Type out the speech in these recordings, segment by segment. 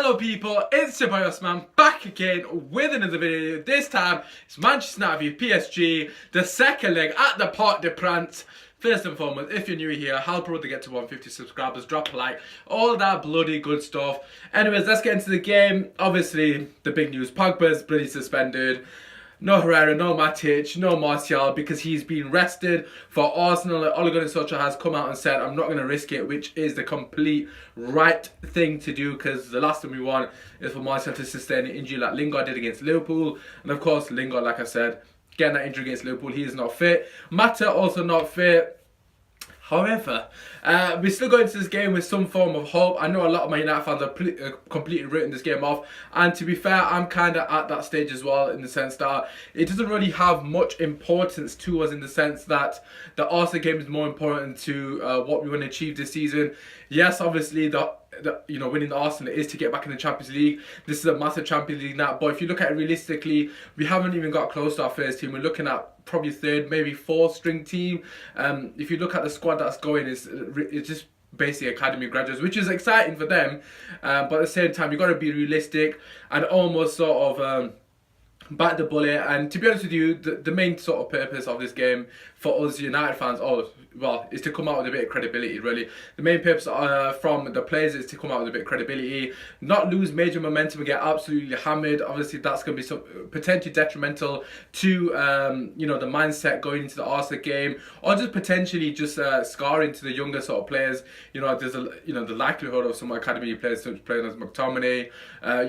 Hello people, it's your boy Osman back again with another video. This time it's Manchester United v PSG, the second leg at the Parc des Princes. First and foremost, if you're new here, help brother get to 150 subscribers, drop a like, all that bloody good stuff. Anyways, let's get into the game. Obviously, the big news, Pogba's bloody suspended. No Herrera, no Matic, no Martial because he's been rested for Arsenal. Ole Gunnar Solskjaer has come out and said, I'm not going to risk it, which is the complete right thing to do because the last thing we want is for Martial to sustain an injury like Lingard did against Liverpool. And of course, Lingard, like I said, getting that injury against Liverpool, he is not fit. Mata also not fit. However, we're still going into this game with some form of hope. I know a lot of my United fans have completely written this game off. And to be fair, I'm kind of at that stage as well in the sense that it doesn't really have much importance to us in the sense that the Arsenal game is more important to what we want to achieve this season. Yes, obviously, winning the Arsenal is to get back in the Champions League. This is a massive Champions League now. But if you look at it realistically, we haven't even got close to our first team. We're looking at probably third, maybe fourth string team. If you look at the squad that's going, it's just basically academy graduates, which is exciting for them. But at the same time, you've got to be realistic and almost sort of bite the bullet. And to be honest with you, the main sort of purpose of this game for us United fans, is to come out with a bit of credibility, really. The main purpose from the players is to come out with a bit of credibility, not lose major momentum and get absolutely hammered. Obviously, that's going to be some potentially detrimental to the mindset going into the Arsenal game, or just potentially just scarring to the younger sort of players. There's the likelihood of some academy players such playing as McTominay.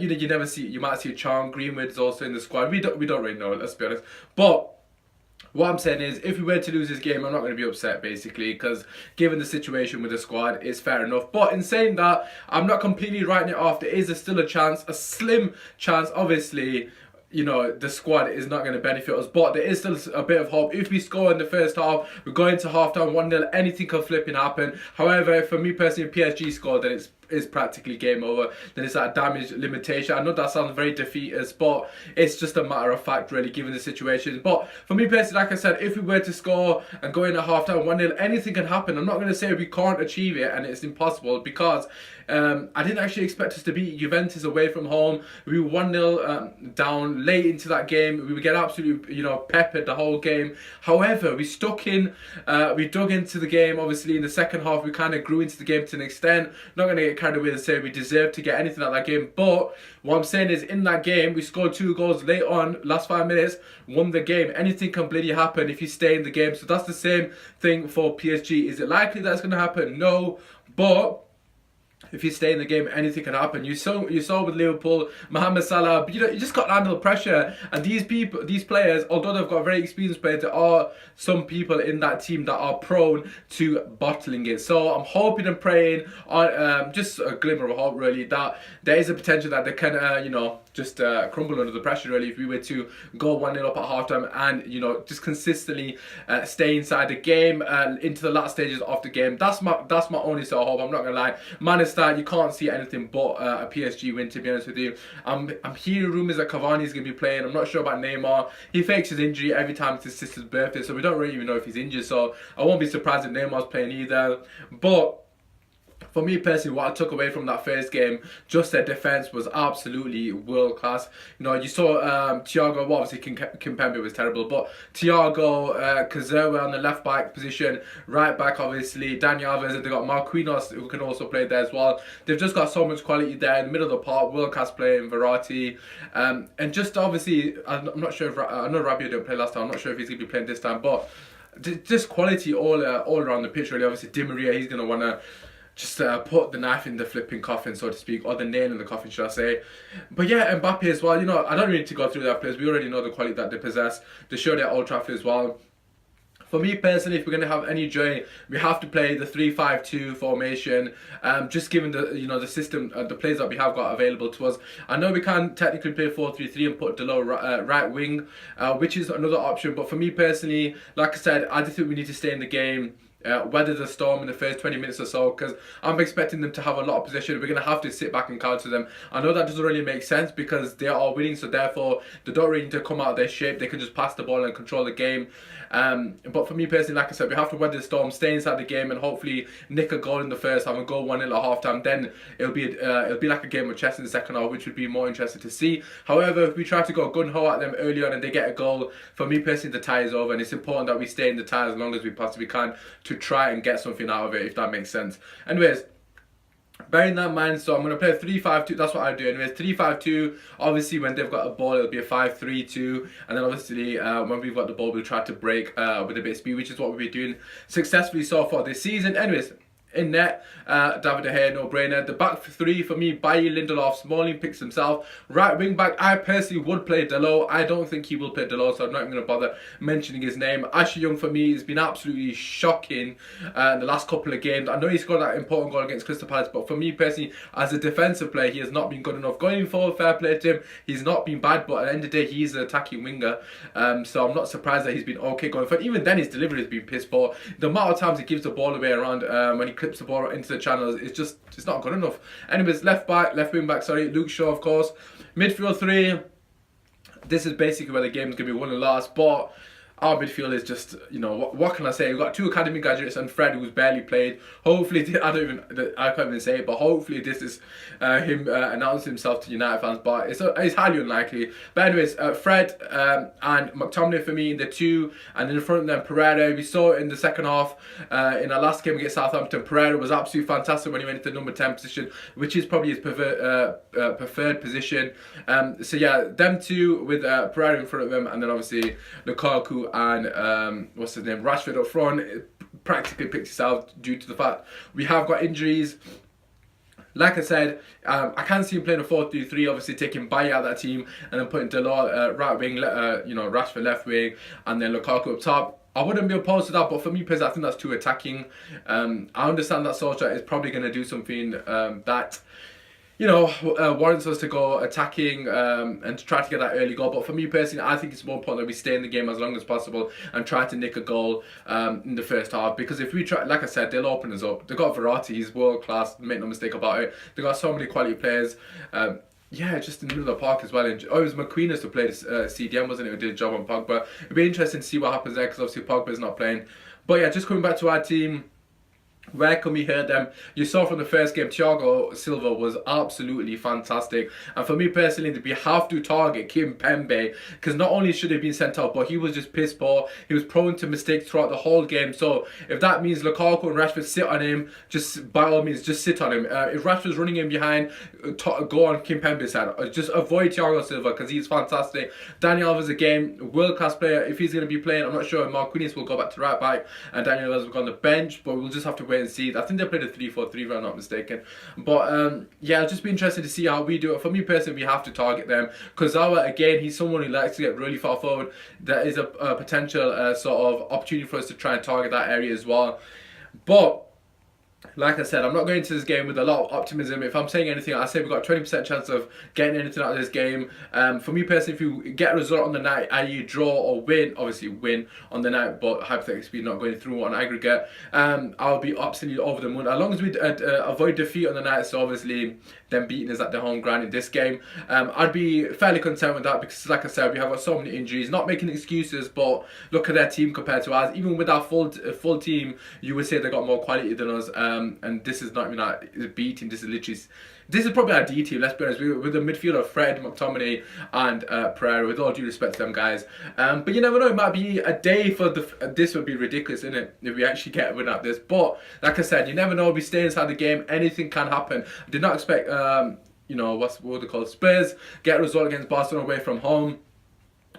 You might see Chong. Greenwood is also in the squad. We don't really know, let's be honest. But what I'm saying is, if we were to lose this game, I'm not going to be upset, basically, because given the situation with the squad, it's fair enough. But in saying that, I'm not completely writing it off. There is still a chance, a slim chance, obviously. The squad is not going to benefit us, but there is still a bit of hope. If we score in the first half, we're going to half-time 1-0, anything can flip and happen. However, for me personally, if PSG score, then it's practically game over. Then it's that damage limitation. I know that sounds very defeatist, but it's just a matter of fact, really, given the situation. But for me personally, like I said, if we were to score and go in at half-time 1-0, anything can happen. I'm not going to say we can't achieve it and it's impossible, because I didn't actually expect us to beat Juventus away from home. We were 1-0 down late into that game. We would get absolutely, peppered the whole game. However, we stuck in, we dug into the game. Obviously, in the second half, we kind of grew into the game to an extent. Not going to get carried away and say we deserved to get anything out of that game. But what I'm saying is, in that game, we scored 2 goals late on, last 5 minutes, won the game. Anything can bloody happen if you stay in the game. So that's the same thing for PSG. Is it likely that's going to happen? No. But if you stay in the game, anything can happen. You saw with Liverpool, Mohamed Salah, you just got to handle pressure. And these players, although they've got very experienced players, there are some people in that team that are prone to bottling it. So I'm hoping and praying on just a glimmer of hope, really, that there is a potential that they can, just crumble under the pressure, really, if we were to go 1-0 up at halftime and, just consistently stay inside the game into the last stages of the game. That's my only sort of hope. I'm not gonna lie. That you can't see anything but a PSG win, to be honest with you. I'm hearing rumours that Cavani is going to be playing. I'm not sure about Neymar. He fakes his injury every time it's his sister's birthday, so we don't really even know if he's injured. So I won't be surprised if Neymar's playing either. But for me personally, what I took away from that first game, just their defence was absolutely world class. You saw Thiago, well, obviously Kimpembe was terrible, but Thiago, Kazewa on the left back position, right back obviously, Daniel Alves, and they got Marquinhos who can also play there as well. They've just got so much quality there in the middle of the park, world class player in Verratti, and just obviously, I'm not sure if, I know Rabiot didn't play last time, I'm not sure if he's going to be playing this time, but just quality all around the pitch, really. Obviously Di Maria, he's going to want to just put the knife in the flipping coffin, so to speak, or the nail in the coffin, should I say. But yeah, Mbappe as well. I don't really need to go through their players. We already know the quality that they possess. They showed it at Old Trafford as well. For me personally, if we're going to have any joy, we have to play the 3-5-2 formation. Just given the system, the players that we have got available to us. I know we can technically play 4-3-3 and put Delo right wing, which is another option. But for me personally, like I said, I just think we need to stay in the game. weather the storm in the first 20 minutes or so, because I'm expecting them to have a lot of possession. We're going to have to sit back and counter them. I know that doesn't really make sense because they are winning, so therefore they don't really need to come out of their shape. They can just pass the ball and control the game. But for me personally, like I said, we have to weather the storm, stay inside the game, and hopefully nick a goal in the first half and go 1-0 at half time. Then it'll be like a game of chess in the second half, which would be more interesting to see. However, if we try to go gun-ho at them early on and they get a goal, for me personally, the tie is over, and it's important that we stay in the tie as long as we possibly can to try and get something out of it, if that makes sense. Anyways, bearing that in mind, so I'm going to play a 3-5-2, that's what I do anyways, 3-5-2, obviously when they've got a ball it'll be a 5-3-2, and then obviously when we've got the ball we'll try to break with a bit of speed, which is what we've been doing successfully so far this season. Anyways, in net, David De Gea, no brainer. The back three for me, Bailly, Lindelof, Smalling picks himself. Right wing back, I personally would play Delo. I don't think he will play Delo, so I'm not even going to bother mentioning his name. Ashley Young for me has been absolutely shocking in the last couple of games. I know he scored that important goal against Crystal Palace, but for me personally, as a defensive player, he has not been good enough. Going forward, fair play to him, he's not been bad, but at the end of the day, he's an attacking winger. So I'm not surprised that he's been okay going forward. Even then, his delivery has been piss poor. The amount of times he gives the ball away around when he clips the ball into the channels, it's not good enough. Anyways, left wing back, Luke Shaw, of course. Midfield three, this is basically where the game's going to be won and lost, but our midfield is just, you know, what can I say? We've got 2 academy graduates and Fred, who's barely played. Hopefully, I can't even say it, but hopefully this is him announcing himself to United fans, but it's highly unlikely. But anyways, Fred and McTominay for me in the 2, and in front of them Pereira. We saw it in the second half in our last game against Southampton. Pereira was absolutely fantastic when he went into the number 10 position, which is probably his preferred position. So yeah, them 2 with Pereira in front of them, and then obviously Lukaku and what's his name, Rashford up front. It practically picked itself due to the fact we have got injuries. Like I said, I can see him playing a 4-3-3, obviously taking Bailly out of that team and then putting Delors right wing, Rashford left wing, and then Lukaku up top. I wouldn't be opposed to that, but for me personally, I think that's too attacking. I understand that Solskjaer is probably going to do something that, you know, warrants us to go attacking and to try to get that early goal. But for me personally, I think it's more important that we stay in the game as long as possible and try to nick a goal in the first half. Because if we try, like I said, they'll open us up. They've got Verratti, he's world class, make no mistake about it. They've got so many quality players. Yeah, just in the middle of the park as well. And, it was McQueen who played CDM, wasn't it, who did a job on Pogba. It'd be interesting to see what happens there because obviously Pogba's not playing. But yeah, just coming back to our team, where can we hurt them? You saw from the first game, Thiago Silva was absolutely fantastic. And for me personally, we have to target Kimpembe, because not only should he have been sent out, but he was just piss poor. He was prone to mistakes throughout the whole game. So if that means Lukaku and Rashford sit on him, just by all means, just sit on him. If Rashford's running in behind, go on Kimpembe's side. Just avoid Thiago Silva because he's fantastic. Daniel Alves again, world-class player. If he's going to be playing, I'm not sure. Marquinhos will go back to right back and Daniel Alves will go on the bench, but we'll just have to wait and see. I think they played a 3-4-3 if I'm not mistaken. But yeah, it'll just be interesting to see how we do it. For me personally, we have to target them. Kurzawa, again, he's someone who likes to get really far forward. There is a potential sort of opportunity for us to try and target that area as well. But like I said, I'm not going into this game with a lot of optimism. If I'm saying anything, I say we've got a 20% chance of getting anything out of this game. For me personally, if you get a result on the night, i.e. draw or win, obviously win on the night, but hypothetically not going through on aggregate, I'll be absolutely over the moon. As long as we avoid defeat on the night, so obviously them beating us at the home ground in this game, I'd be fairly content with that because, like I said, we have got so many injuries. Not making excuses, but look at their team compared to ours. Even with our full team, you would say they got more quality than us. And this is not even our B team. This is probably our D team. Let's be honest. With the midfielder Fred, McTominay, and Pereira. With all due respect to them guys, but you never know. It might be a day for this would be ridiculous, isn't it? If we actually get a win at this. But like I said, you never know. We stay inside the game. Anything can happen. I did not expect you know, what they call Spurs get a result against Barcelona away from home.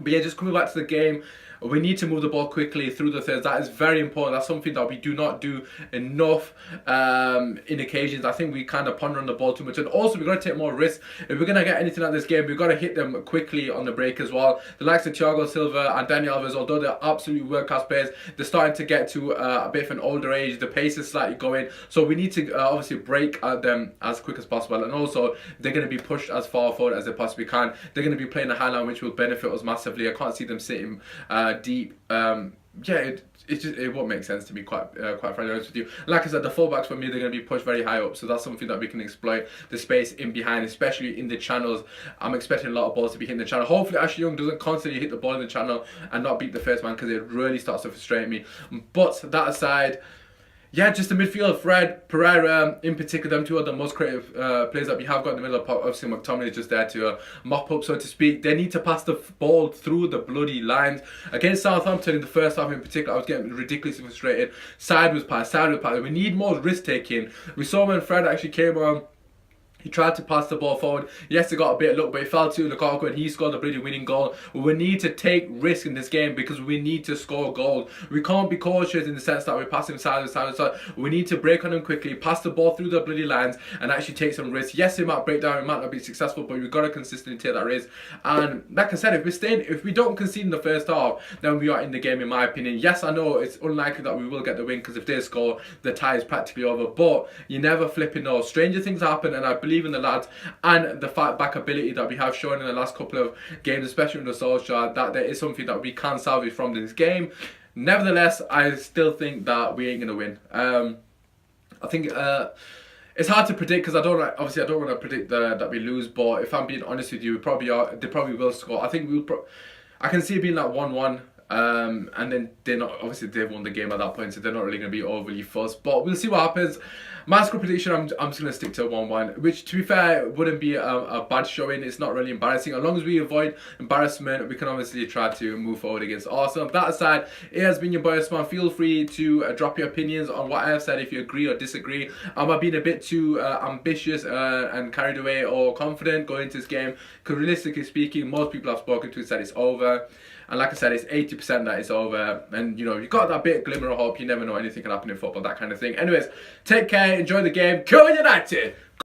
But yeah, just coming back to the game. We need to move the ball quickly through the thirds. That is very important. That's something that we do not do enough in occasions. I think we kind of ponder on the ball too much. And also, we've got to take more risks. If we're going to get anything out of this game, we've got to hit them quickly on the break as well. The likes of Thiago Silva and Daniel Alves, although they're absolute world-class players, they're starting to get to a bit of an older age. The pace is slightly going. So we need to obviously break at them as quick as possible. And also, they're going to be pushed as far forward as they possibly can. They're going to be playing a high line, which will benefit us massively. I can't see them sitting deep yeah, it won't make sense to me, quite frankly honest with you. Like I said, the fullbacks for me, they're going to be pushed very high up, so that's something that we can exploit, the space in behind, especially in the channels. I'm expecting a lot of balls to be hitting the channel. Hopefully Ashley Young doesn't constantly hit the ball in the channel and not beat the first man, because it really starts to frustrate me. But that aside, yeah, just the midfield, Fred, Pereira, in particular, them two are the most creative players that we have got in the middle of the park. Obviously, McTominay is just there to mop up, so to speak. They need to pass the ball through the bloody lines. Against Southampton in the first half in particular, I was getting ridiculously frustrated. Sideways pass. We need more risk-taking. We saw when Fred actually came on, he tried to pass the ball forward. Yes, he got a bit of luck, but he fell to Lukaku and he scored the bloody winning goal. We need to take risk in this game because we need to score goals. We can't be cautious in the sense that we're passing side. We need to break on them quickly, pass the ball through the bloody lines and actually take some risks. Yes, it might break down, it might not be successful, but we've got to consistently take that risk. And like I said, if we don't concede in the first half, then we are in the game, in my opinion. Yes, I know it's unlikely that we will get the win, because if they score, the tie is practically over, but you never flipping know. Stranger things happen, and I believe in the lads and the fight back ability that we have shown in the last couple of games, especially in the Solskjaer, that there is something that we can salvage from this game. Nevertheless, I still think that we ain't gonna win. I think it's hard to predict, because I don't want to predict that we lose, but if I'm being honest with you, they probably will score. I think I can see it being like 1-1. And then they've won the game at that point, so they're not really going to be overly fussed, but we'll see what happens. My score prediction, I'm just going to stick to 1-1, which, to be fair, wouldn't be a bad showing. It's not really embarrassing. As long as we avoid embarrassment, we can obviously try to move forward against Arsenal. That aside, it has been your boy Osman. Feel free to drop your opinions on what I have said, if you agree or disagree. Am I being a bit too ambitious and carried away or confident going into this game? Because realistically speaking, most people I've spoken to said it's over. And like I said, it's 80% that it's over. And, you know, you've got that bit glimmer of hope. You never know, anything can happen in football, that kind of thing. Anyways, take care, enjoy the game. Go United!